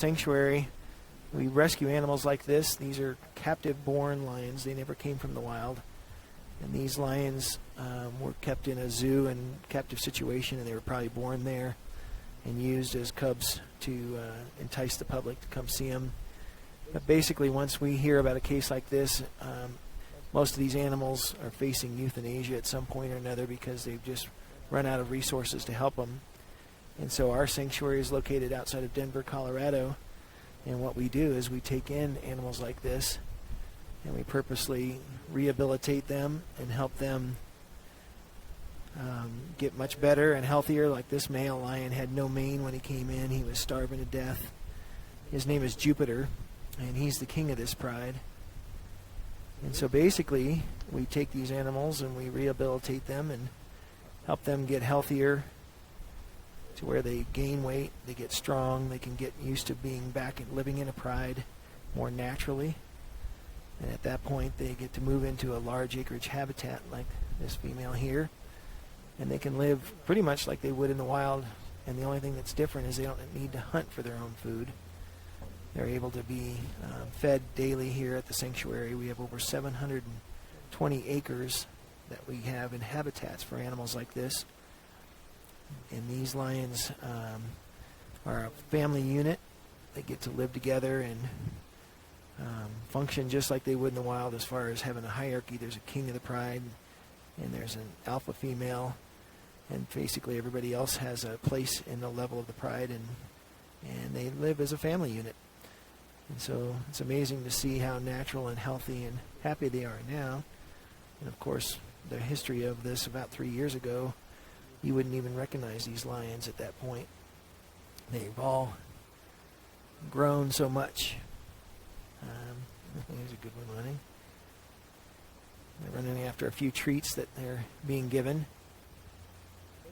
sanctuary, we rescue animals like this. These are captive-born lions. They never came from the wild. And these lions were kept in a zoo and captive situation, and they were probably born there and used as cubs to entice the public to come see them. But basically, once we hear about a case like this, most of these animals are facing euthanasia at some point or another because they've just run out of resources to help them. And so our sanctuary is located outside of Denver, Colorado. And what we do is we take in animals like this and we purposely rehabilitate them and help them get much better and healthier. Like this male lion had no mane when he came in. He was starving to death. His name is Jupiter, and he's the king of this pride. And so basically, we take these animals and we rehabilitate them and help them get healthier to where they gain weight, they get strong, they can get used to being back and living in a pride more naturally. And at that point, they get to move into a large acreage habitat like this female here. And they can live pretty much like they would in the wild. And the only thing that's different is they don't need to hunt for their own food. They're able to be fed daily here at the sanctuary. We have over 720 acres that we have in habitats for animals like this. And these lions are a family unit. They get to live together and function just like they would in the wild as far as having a hierarchy. There's a king of the pride, and there's an alpha female, and basically everybody else has a place in the level of the pride, and they live as a family unit. And so it's amazing to see how natural and healthy and happy they are now. And of course, the history of this about 3 years ago, you wouldn't even recognize these lions at that point. They've all grown so much. Here's a good one running. They're running after a few treats that they're being given.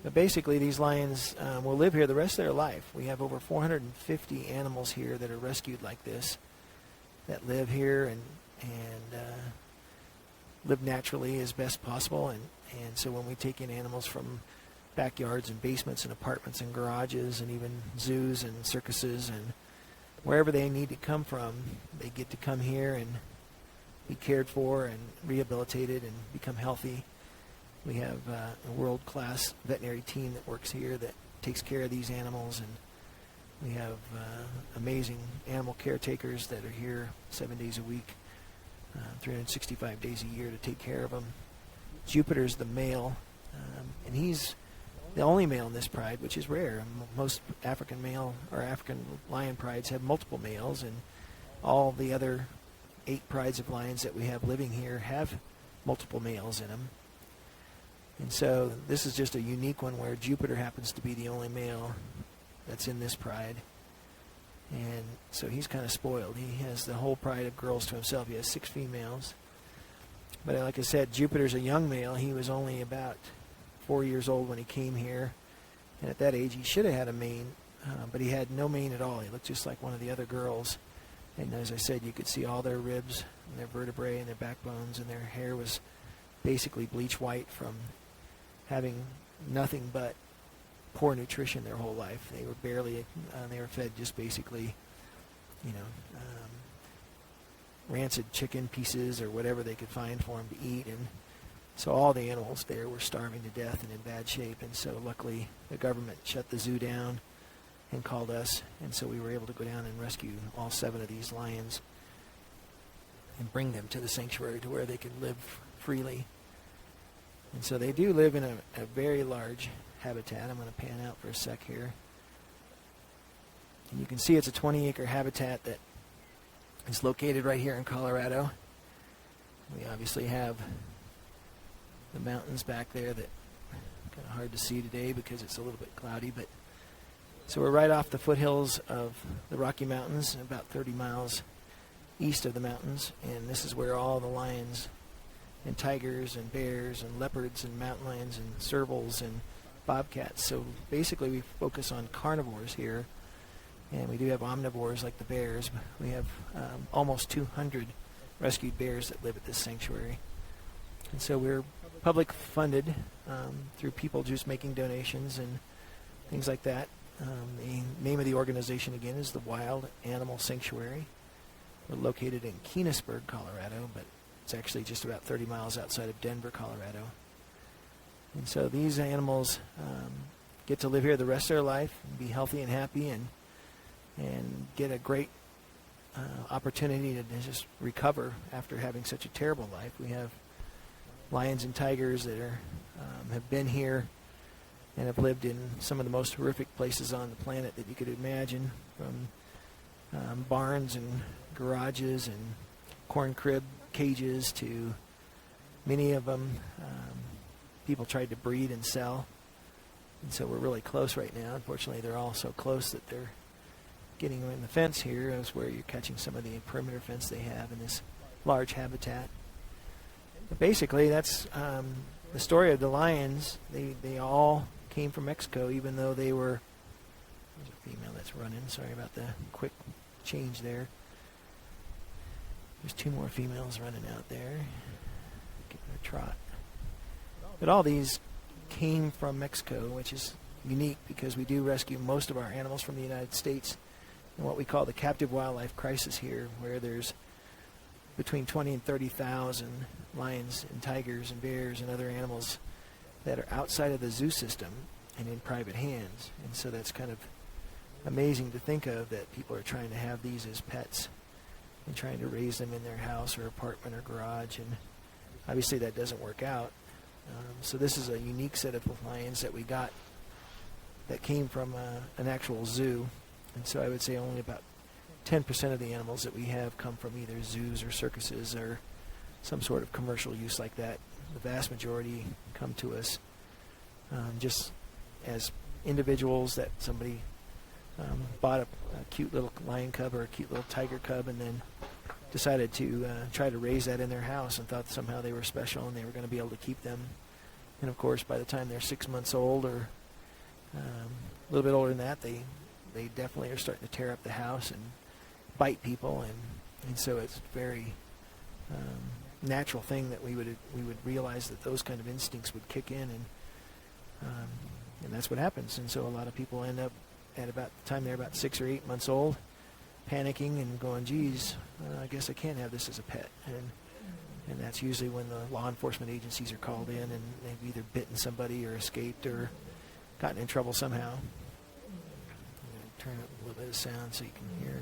But basically, these lions will live here the rest of their life. We have over 450 animals here that are rescued like this, that live here and live naturally as best possible. And so when we take in animals from backyards and basements and apartments and garages and even zoos and circuses and wherever they need to come from, they get to come here and be cared for and rehabilitated and become healthy. We have a world-class veterinary team that works here that takes care of these animals, and we have amazing animal caretakers that are here 7 days a week, 365 days a year to take care of them. Jupiter's the male, and he's the only male in this pride, which is rare. Most African male or African lion prides have multiple males, and all the other 8 prides of lions that we have living here have multiple males in them. And so this is just a unique one where Jupiter happens to be the only male that's in this pride. And so he's kind of spoiled. He has the whole pride of girls to himself. He has 6 females. But like I said, Jupiter's a young male. He was only about 4 years old when he came here. And at that age, he should have had a mane, but he had no mane at all. He looked just like one of the other girls. And as I said, you could see all their ribs and their vertebrae and their backbones, and their hair was basically bleach white from having nothing but poor nutrition their whole life. They were barely, they were fed just basically, rancid chicken pieces or whatever they could find for them to eat. And so all the animals there were starving to death and in bad shape. And so luckily the government shut the zoo down and called us. And so we were able to go down and rescue all 7 of these lions and bring them to the sanctuary to where they could live freely. And so they do live in a very large habitat. I'm going to pan out for a sec here. And you can see it's a 20-acre habitat that is located right here in Colorado. We obviously have the mountains back there that are kind of hard to see today because it's a little bit cloudy. But so we're right off the foothills of the Rocky Mountains, about 30 miles east of the mountains. And this is where all the lions and tigers and bears and leopards and mountain lions and servals and bobcats. So basically we focus on carnivores here, and we do have omnivores like the bears. We have almost 200 rescued bears that live at this sanctuary. And so we're public funded through people just making donations and things like that. The name of the organization, again, is the Wild Animal Sanctuary. We're located in Keenesburg, Colorado, but it's actually just about 30 miles outside of Denver, Colorado. And so these animals get to live here the rest of their life and be healthy and happy and get a great opportunity to just recover after having such a terrible life. We have lions and tigers that have been here and have lived in some of the most horrific places on the planet that you could imagine, from barns and garages and corn crib cages to many of them people tried to breed and sell. And so we're really close right now. Unfortunately, they're all so close that they're getting in the fence here, is where you're catching some of the perimeter fence they have in this large habitat. But basically, that's the story of the lions. They all came from Mexico, even though they were... There's a female that's running. Sorry about the quick change there. There's two more females running out there. Give it a trot. But all these came from Mexico, which is unique because we do rescue most of our animals from the United States in what we call the captive wildlife crisis here, where there's between 20 and 30,000 lions and tigers and bears and other animals that are outside of the zoo system and in private hands. And so that's kind of amazing to think of, that people are trying to have these as pets and trying to raise them in their house or apartment or garage, and obviously that doesn't work out. So this is a unique set of lions that we got that came from an actual zoo. And so I would say only about 10% of the animals that we have come from either zoos or circuses or some sort of commercial use like that. The vast majority come to us just as individuals that somebody bought a cute little lion cub or a cute little tiger cub and then decided to try to raise that in their house and thought somehow they were special and they were going to be able to keep them. And of course, by the time they're 6 months old or a little bit older than that, they definitely are starting to tear up the house and bite people, and so it's a very natural thing that we would realize that those kind of instincts would kick in, and that's what happens. And so a lot of people end up at about the time they're about 6 or 8 months old, panicking and going, geez, I guess I can't have this as a pet. And that's usually when the law enforcement agencies are called in and they've either bitten somebody or escaped or gotten in trouble somehow. I'm going to turn up a little bit of sound so you can hear.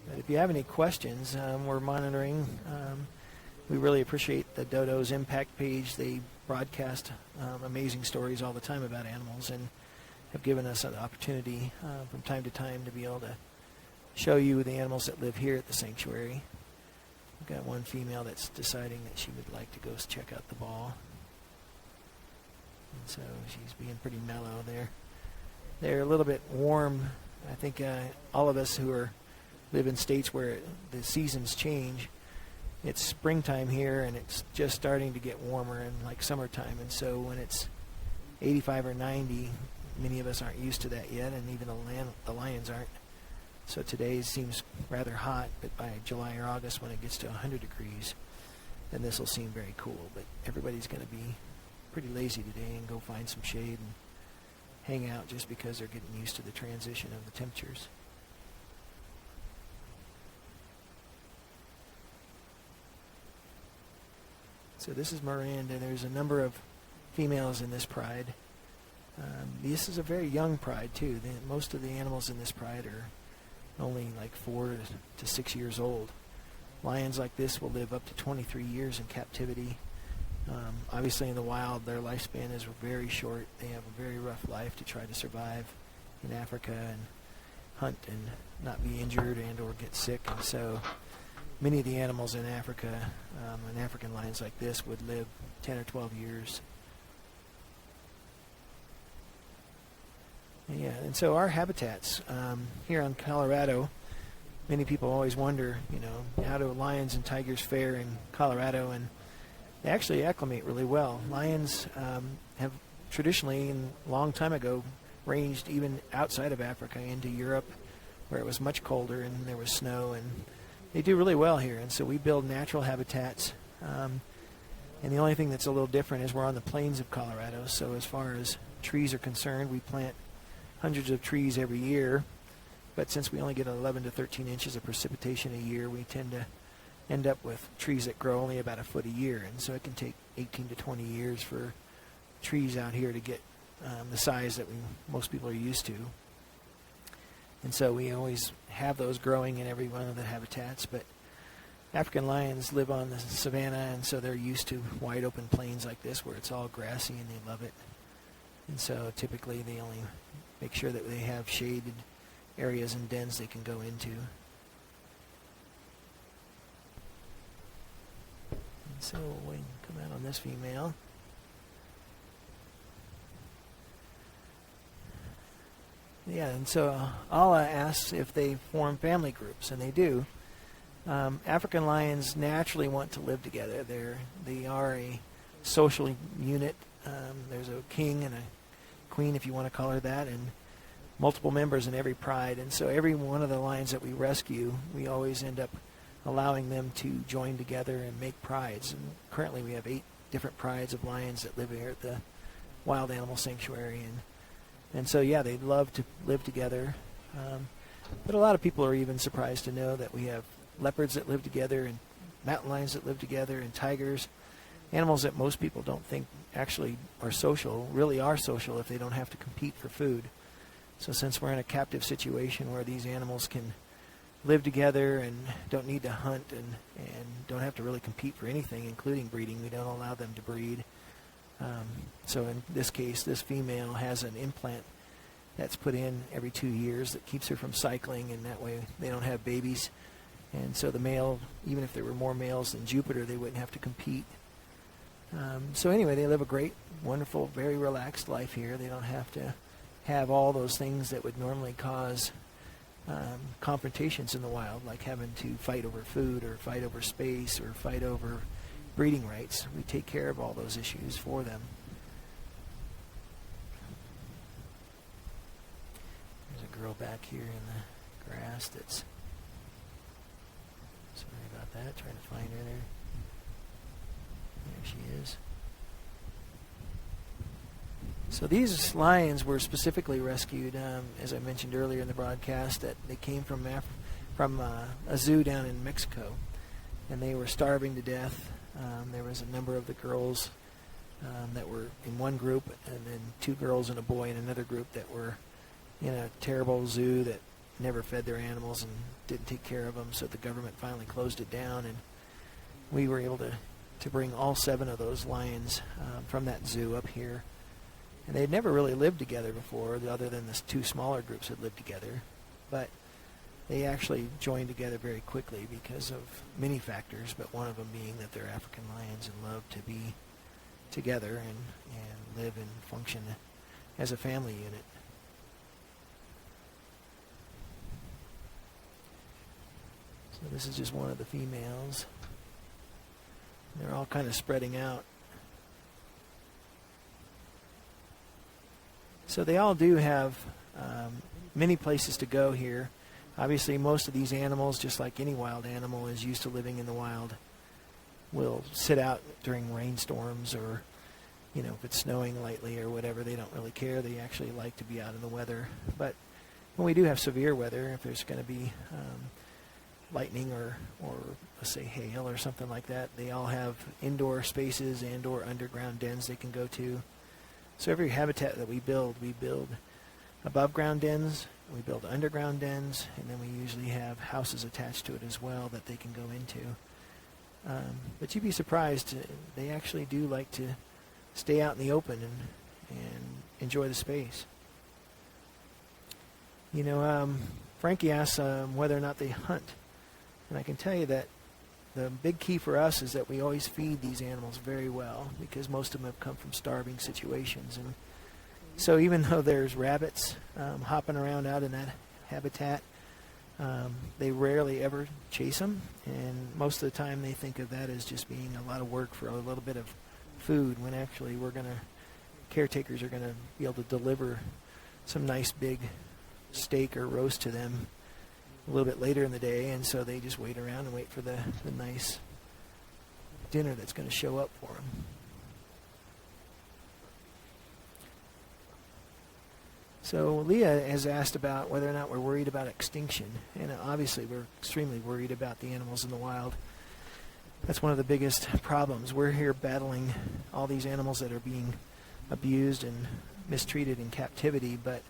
But if you have any questions, we're monitoring. We really appreciate the Dodo's Impact page. They broadcast amazing stories all the time about animals and have given us an opportunity from time to time to be able to show you the animals that live here at the sanctuary. We've got one female that's deciding that she would like to go check out the ball. And so she's being pretty mellow there. They're a little bit warm. I think all of us who live in states where the seasons change, it's springtime here and it's just starting to get warmer and like summertime. And so when it's 85 or 90, many of us aren't used to that yet, and even the lions aren't. So today seems rather hot, but by July or August when it gets to 100 degrees, then this will seem very cool. But everybody's going to be pretty lazy today and go find some shade and hang out just because they're getting used to the transition of the temperatures. So this is Miranda. There's a number of females in this pride. This is a very young pride too. Most of the animals in this pride are only like 4 to 6 years old. Lions like this will live up to 23 years in captivity. Obviously in the wild their lifespan is very short. They have a very rough life to try to survive in Africa and hunt and not be injured and or get sick. And so many of the animals in Africa, and African lions like this, would live 10 or 12 years. Yeah, and so our habitats here in Colorado, many people always wonder, how do lions and tigers fare in Colorado? And they actually acclimate really well. Lions have traditionally, and a long time ago, ranged even outside of Africa into Europe, where it was much colder and there was snow, and they do really well here. And so we build natural habitats. And the only thing that's a little different is we're on the plains of Colorado, so as far as trees are concerned, we plant hundreds of trees every year, but since we only get 11 to 13 inches of precipitation a year, we tend to end up with trees that grow only about a foot a year, and so it can take 18 to 20 years for trees out here to get the size that most people are used to. And so we always have those growing in every one of the habitats, but African lions live on the savanna, and so they're used to wide open plains like this where it's all grassy, and they love it. And so typically they only make sure that they have shaded areas and dens they can go into. And so we can come out on this female. Yeah, and so Allah asks if they form family groups, and they do. African lions naturally want to live together. They are a social unit. There's a king and a queen, if you want to call her that, and multiple members in every pride. And so every one of the lions that we rescue, we always end up allowing them to join together and make prides. And currently we have 8 different prides of lions that live here at the Wild Animal Sanctuary. And so, yeah, they love to live together. But a lot of people are even surprised to know that we have leopards that live together, and mountain lions that live together, and tigers. Animals that most people don't think actually are social, really are social if they don't have to compete for food. So since we're in a captive situation where these animals can live together and don't need to hunt and don't have to really compete for anything, including breeding, we don't allow them to breed. So in this case, this female has an implant that's put in every 2 years that keeps her from cycling, and that way they don't have babies. And so the male, even if there were more males than Jupiter, they wouldn't have to compete. So anyway, they live a great, wonderful, very relaxed life here. They don't have to have all those things that would normally cause confrontations in the wild, like having to fight over food or fight over space or fight over breeding rights. We take care of all those issues for them. There's a girl back here in the grass that's, sorry about that, trying to find her there. There she is. So these lions were specifically rescued, as I mentioned earlier in the broadcast, that they came from a zoo down in Mexico, and they were starving to death. There was a number of the girls that were in one group, and then 2 girls and a boy in another group that were in a terrible zoo that never fed their animals and didn't take care of them, so the government finally closed it down, and we were able to bring all 7 of those lions from that zoo up here. And they had never really lived together before, other than the 2 smaller groups had lived together. But they actually joined together very quickly because of many factors, but one of them being that they're African lions and love to be together and live and function as a family unit. So this is just one of the females. They're all kind of spreading out. So they all do have many places to go here. Obviously, most of these animals, just like any wild animal, is used to living in the wild, will sit out during rainstorms or, if it's snowing lightly or whatever. They don't really care. They actually like to be out in the weather. But when we do have severe weather, if there's going to be lightning or let's say hail or something like that, they all have indoor spaces and or underground dens they can go to. So every habitat that we build above ground dens, we build underground dens, and then we usually have houses attached to it as well that they can go into. But you'd be surprised, they actually do like to stay out in the open and enjoy the space. Frankie asks whether or not they hunt. And I can tell you that the big key for us is that we always feed these animals very well, because most of them have come from starving situations. And so even though there's rabbits hopping around out in that habitat, they rarely ever chase them. And most of the time they think of that as just being a lot of work for a little bit of food, when actually caretakers are going to be able to deliver some nice big steak or roast to them a little bit later in the day, and so they just wait around and wait for the nice dinner that's going to show up for them. So Leah has asked about whether or not we're worried about extinction, and obviously we're extremely worried about the animals in the wild. That's one of the biggest problems. We're here battling all these animals that are being abused and mistreated in captivity, but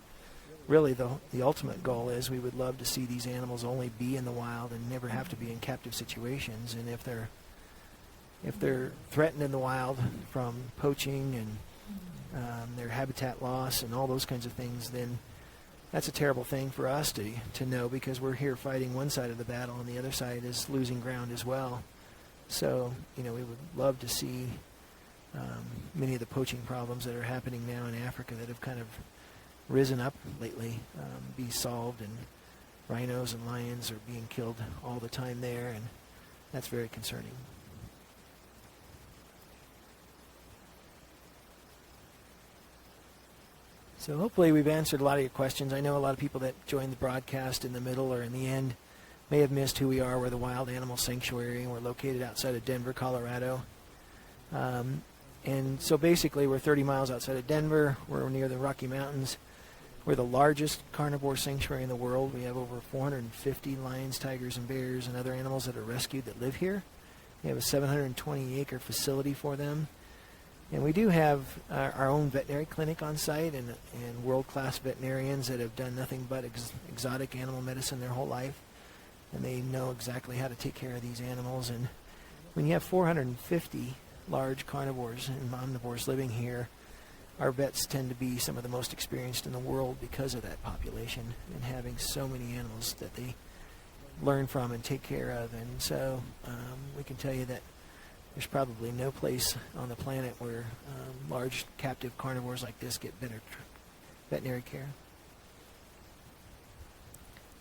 really the ultimate goal is we would love to see these animals only be in the wild and never have to be in captive situations. And if they're threatened in the wild from poaching and their habitat loss and all those kinds of things, then that's a terrible thing for us to know, because we're here fighting one side of the battle and the other side is losing ground as well. So, we would love to see many of the poaching problems that are happening now in Africa that have kind of risen up lately be solved, and rhinos and lions are being killed all the time there, and that's very concerning. So hopefully we've answered a lot of your questions. I know a lot of people that joined the broadcast in the middle or in the end may have missed who we are. We're the Wild Animal Sanctuary, and we're located outside of Denver, Colorado. And so basically we're 30 miles outside of Denver. We're near the Rocky Mountains. We're the largest carnivore sanctuary in the world. We have over 450 lions, tigers, and bears and other animals that are rescued that live here. We have a 720-acre facility for them. And we do have our own veterinary clinic on site and world-class veterinarians that have done nothing but exotic animal medicine their whole life. And they know exactly how to take care of these animals. And when you have 450 large carnivores and omnivores living here, our vets tend to be some of the most experienced in the world because of that population and having so many animals that they learn from and take care of. And so we can tell you that there's probably no place on the planet where large captive carnivores like this get better veterinary care.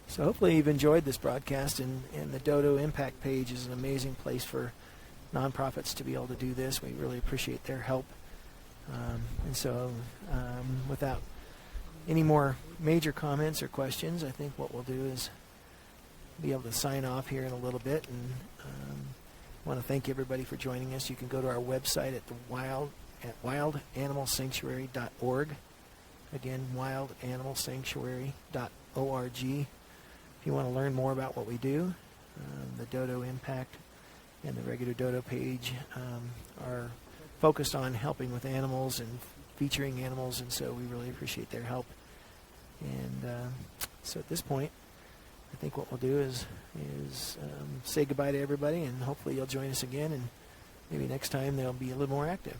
So hopefully you've enjoyed this broadcast, and the Dodo Impact page is an amazing place for nonprofits to be able to do this. We really appreciate their help. And so without any more major comments or questions, I think what we'll do is be able to sign off here in a little bit, and I want to thank everybody for joining us. You can go to our website at wildanimalsanctuary.org. Again, wildanimalsanctuary.org. If you want to learn more about what we do, the Dodo Impact and the regular Dodo page are focused on helping with animals and featuring animals, and so we really appreciate their help. And so at this point, I think what we'll do is say goodbye to everybody, and hopefully you'll join us again, and maybe next time they'll be a little more active.